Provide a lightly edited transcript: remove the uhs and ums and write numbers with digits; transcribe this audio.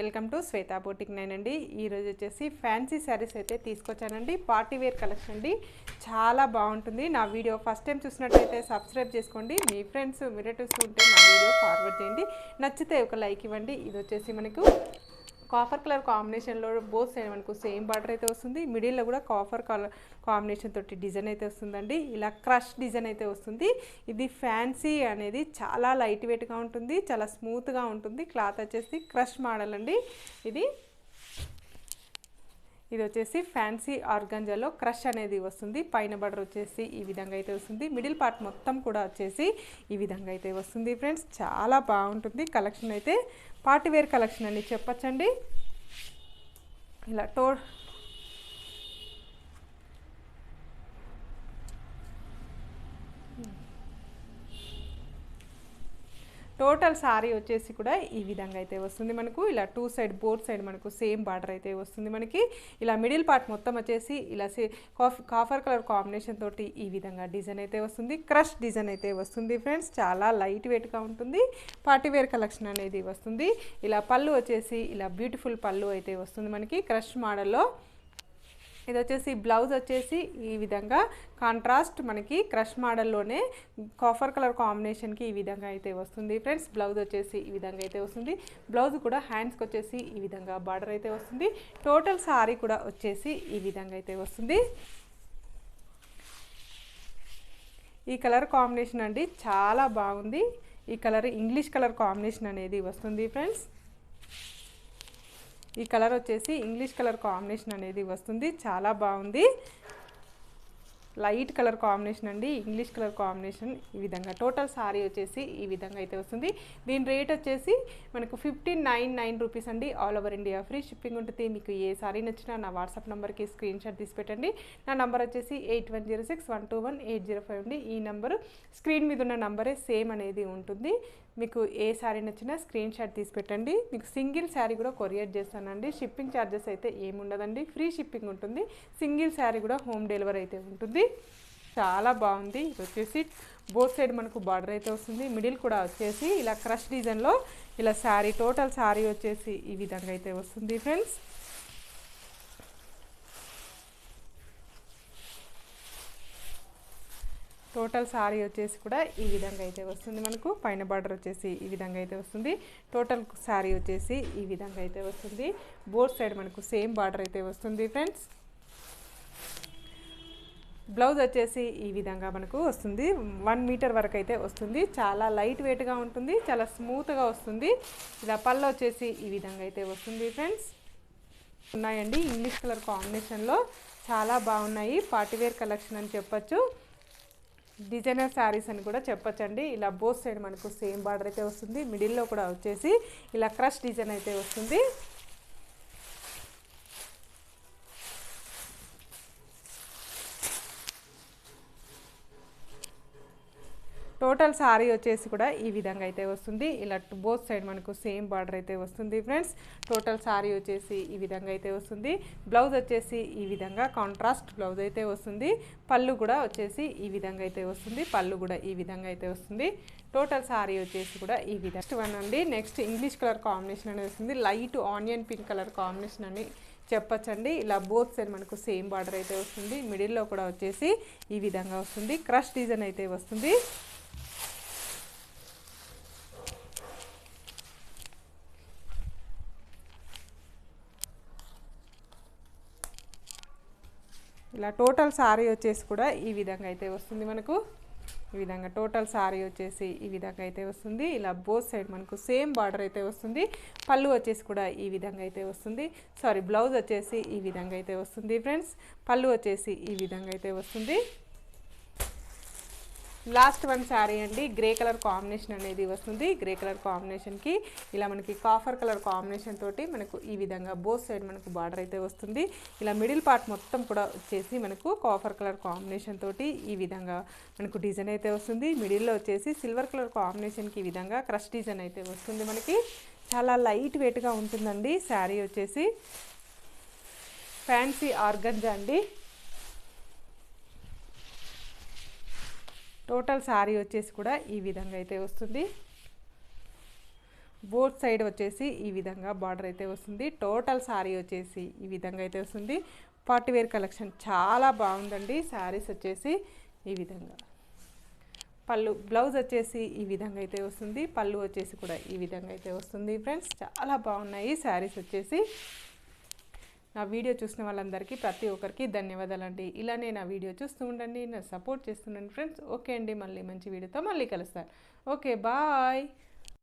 Welcome to Shweta boutique 9 అండి. ఈరోజు వచ్చేసి ఫ్యాన్సీ శారీస్ అయితే తీసుకొచ్చానండి. పార్టీ వేర్ కలెక్షన్ అండి. చాలా బాగుంటుంది. నా వీడియో ఫస్ట్ టైం చూసినట్లయితే సబ్స్క్రైబ్ చేసుకోండి. మీ ఫ్రెండ్స్ రిలేటివ్స్ ఉంటే నా వీడియో ఫార్వర్డ్ చేయండి. నచ్చితే ఒక లైక్ ఇవ్వండి. ఇది వచ్చేసి మనకు కాఫర్ కలర్ కాంబినేషన్లో బోత్ సైడ్ మనకు సేమ్ బార్డర్ అయితే వస్తుంది. మిడిల్లో కూడా కాఫర్ కలర్ కాంబినేషన్ తోటి డిజైన్ అయితే వస్తుందండి. ఇలా క్రష్ డిజైన్ అయితే వస్తుంది. ఇది ఫ్యాన్సీ అనేది చాలా లైట్ వెయిట్గా ఉంటుంది, చాలా స్మూత్గా ఉంటుంది. క్లాత్ వచ్చేసి క్రష్ మోడల్ అండి. ఇది వచ్చేసి ఫ్యాన్సీ ఆర్గంజాలో క్రష్ అనేది వస్తుంది. పైన బార్డర్ వచ్చేసి ఈ విధంగా అయితే వస్తుంది. మిడిల్ పార్ట్ మొత్తం కూడా వచ్చేసి ఈ విధంగా అయితే వస్తుంది. ఫ్రెండ్స్ చాలా బాగుంటుంది. కలెక్షన్ అయితే పార్టీ వేర్ కలెక్షన్ అని చెప్పచ్చండి. ఇలా టోటల్ సారీ వచ్చేసి కూడా ఈ విధంగా అయితే వస్తుంది. మనకు ఇలా టూ సైడ్ బోత్ సైడ్ మనకు సేమ్ బార్డర్ అయితే వస్తుంది. మనకి ఇలా మిడిల్ పార్ట్ మొత్తం వచ్చేసి ఇలా కాఫర్ కలర్ కాంబినేషన్ తోటి ఈ విధంగా డిజైన్ అయితే వస్తుంది. క్రష్ డిజైన్ అయితే వస్తుంది. ఫ్రెండ్స్ చాలా లైట్ వెయిట్గా ఉంటుంది. పార్టీ వేర్ కలెక్షన్ అనేది వస్తుంది. ఇలా పళ్ళు వచ్చేసి ఇలా బ్యూటిఫుల్ పళ్ళు అయితే వస్తుంది మనకి క్రష్ మోడల్లో. ఇది వచ్చేసి బ్లౌజ్ వచ్చేసి ఈ విధంగా కాంట్రాస్ట్ మనకి క్రష్ మోడల్లోనే కాఫర్ కలర్ కాంబినేషన్కి ఈ విధంగా అయితే వస్తుంది. ఫ్రెండ్స్ బ్లౌజ్ వచ్చేసి ఈ విధంగా అయితే వస్తుంది. బ్లౌజ్ కూడా హ్యాండ్స్కి వచ్చేసి ఈ విధంగా బార్డర్ అయితే వస్తుంది. టోటల్ సారీ కూడా వచ్చేసి ఈ విధంగా అయితే వస్తుంది. ఈ కలర్ కాంబినేషన్ అండి చాలా బాగుంది. ఈ కలర్ ఇంగ్లీష్ కలర్ కాంబినేషన్ అనేది వస్తుంది. ఫ్రెండ్స్ ఈ కలర్ వచ్చేసి ఇంగ్లీష్ కలర్ కాంబినేషన్ అనేది వస్తుంది. చాలా బాగుంది. లైట్ కలర్ కాంబినేషన్ అండి, ఇంగ్లీష్ కలర్ కాంబినేషన్. ఈ విధంగా టోటల్ సారీ వచ్చేసి ఈ విధంగా అయితే వస్తుంది. దీని రేట్ వచ్చేసి మనకు 1599 రూపీస్ అండి. All over India free shipping ఉంటుంది. మీకు ఏ సారీ నచ్చినా నా వాట్సాప్ నెంబర్కి స్క్రీన్ షాట్ తీసి పెట్టండి. నా నెంబర్ వచ్చేసి 8106121805 అండి. ఈ నెంబరు స్క్రీన్ మీద ఉన్న నెంబరే సేమ్ అనేది ఉంటుంది. మీకు ఏ శారీ నచ్చినా స్క్రీన్ షాట్ తీసి పెట్టండి. మీకు సింగిల్ శారీ కూడా కొరియర్ చేస్తానండి. షిప్పింగ్ ఛార్జెస్ అయితే ఏముండదండి, ఫ్రీ షిప్పింగ్ ఉంటుంది. సింగిల్ శారీ కూడా హోమ్ డెలివరీ అయితే ఉంటుంది. చాలా బాగుంది. ఇది వచ్చేసి బోత్ సైడ్ మనకు బార్డర్ అయితే వస్తుంది. మిడిల్ కూడా వచ్చేసి ఇలా క్రష్ డిజైన్లో ఇలా శారీ టోటల్ శారీ వచ్చేసి ఈ విధంగా అయితే వస్తుంది. ఫ్రెండ్స్ టోటల్ సారీ వచ్చేసి కూడా ఈ విధంగా అయితే వస్తుంది. మనకు పైన బార్డర్ వచ్చేసి ఈ విధంగా అయితే వస్తుంది. టోటల్ సారీ వచ్చేసి ఈ విధంగా అయితే వస్తుంది. బోత్ సైడ్ మనకు సేమ్ బార్డర్ అయితే వస్తుంది. ఫ్రెండ్స్ బ్లౌజ్ వచ్చేసి ఈ విధంగా మనకు వస్తుంది. 1 మీటర్ వరకు అయితే వస్తుంది. చాలా లైట్ వెయిట్గా ఉంటుంది, చాలా స్మూత్గా వస్తుంది. ఇలా పళ్ళు వచ్చేసి ఈ విధంగా అయితే వస్తుంది. ఫ్రెండ్స్ ఉన్నాయండి ఇంగ్లీష్ కలర్ కాంబినేషన్లో చాలా బాగున్నాయి. పార్టీవేర్ కలెక్షన్ అని చెప్పచ్చు, డిజైనర్ శారీస్ అని కూడా చెప్పచ్చండి. ఇలా బోత్ సైడ్ మనకు సేమ్ బార్డర్ అయితే వస్తుంది. మిడిల్లో కూడా వచ్చేసి ఇలా క్రష్ డిజైన్ అయితే వస్తుంది. టోటల్ సారీ వచ్చేసి కూడా ఈ విధంగా అయితే వస్తుంది. ఇలా బోత్ సైడ్ మనకు సేమ్ బార్డర్ అయితే వస్తుంది. ఫ్రెండ్స్ టోటల్ సారీ వచ్చేసి ఈ విధంగా అయితే వస్తుంది. బ్లౌజ్ వచ్చేసి ఈ విధంగా కాంట్రాస్ట్ బ్లౌజ్ అయితే వస్తుంది. పళ్ళు కూడా వచ్చేసి ఈ విధంగా అయితే వస్తుంది. పళ్ళు కూడా ఈ విధంగా అయితే వస్తుంది. టోటల్ సారీ వచ్చేసి కూడా ఈ విధంగా. నెక్స్ట్ వన్ అండి, నెక్స్ట్ ఇంగ్లీష్ కలర్ కాంబినేషన్ అనేది వస్తుంది. Light onion pink colour combination అని చెప్పచ్చండి. ఇలా బోత్ సైడ్ మనకు సేమ్ బార్డర్ అయితే వస్తుంది. మిడిల్లో కూడా వచ్చేసి ఈ విధంగా వస్తుంది. క్రష్ డిజైన్ అయితే వస్తుంది. ఇలా టోటల్ సారీ వచ్చేసి కూడా ఈ విధంగా అయితే వస్తుంది. మనకు ఈ విధంగా టోటల్ సారీ వచ్చేసి ఈ విధంగా అయితే వస్తుంది. ఇలా బోత్ సైడ్ మనకు సేమ్ బార్డర్ అయితే వస్తుంది. పళ్ళు వచ్చేసి కూడా ఈ విధంగా అయితే వస్తుంది. బ్లౌజ్ వచ్చేసి ఈ విధంగా అయితే వస్తుంది. ఫ్రెండ్స్ పళ్ళు వచ్చేసి ఈ విధంగా అయితే వస్తుంది. లాస్ట్ వన్ శారీ అండి, గ్రే కలర్ కాంబినేషన్ అనేది వస్తుంది. గ్రే కలర్ కాంబినేషన్కి ఇలా మనకి కాఫర్ కలర్ కాంబినేషన్ తోటి మనకు ఈ విధంగా బోత్ సైడ్ మనకు బార్డర్ అయితే వస్తుంది. ఇలా మిడిల్ పార్ట్ మొత్తం కూడా వచ్చేసి మనకు కాఫర్ కలర్ కాంబినేషన్ తోటి ఈ విధంగా మనకు డిజైన్ అయితే వస్తుంది. మిడిల్లో వచ్చేసి సిల్వర్ కలర్ కాంబినేషన్కి ఈ విధంగా క్రష్ డిజైన్ అయితే వస్తుంది. మనకి చాలా లైట్ వెయిట్గా ఉంటుందండి. శారీ వచ్చేసి ఫ్యాన్సీ ఆర్గంజా అండి. టోటల్ సారీ వచ్చేసి కూడా ఈ విధంగా అయితే వస్తుంది. బోత్ సైడ్ వచ్చేసి ఈ విధంగా బార్డర్ అయితే వస్తుంది. టోటల్ శారీ వచ్చేసి ఈ విధంగా అయితే వస్తుంది. పార్టీ వేర్ కలెక్షన్ చాలా బాగుందండి. శారీస్ వచ్చేసి ఈ విధంగా, పళ్ళు బ్లౌజ్ వచ్చేసి ఈ విధంగా అయితే వస్తుంది. పళ్ళు వచ్చేసి కూడా ఈ విధంగా అయితే వస్తుంది ఫ్రెండ్స్. చాలా బాగున్నాయి శారీస్ వచ్చేసి. నా వీడియో చూసిన వాళ్ళందరికీ ప్రతి ఒక్కరికి ధన్యవాదాలండి. ఇలానే నా వీడియో చూస్తూ ఉండండి, నా సపోర్ట్ చేస్తుండండి ఫ్రెండ్స్. ఓకే అండి, మళ్ళీ మంచి వీడియోతో మళ్ళీ కలుస్తాను. Okay, bye.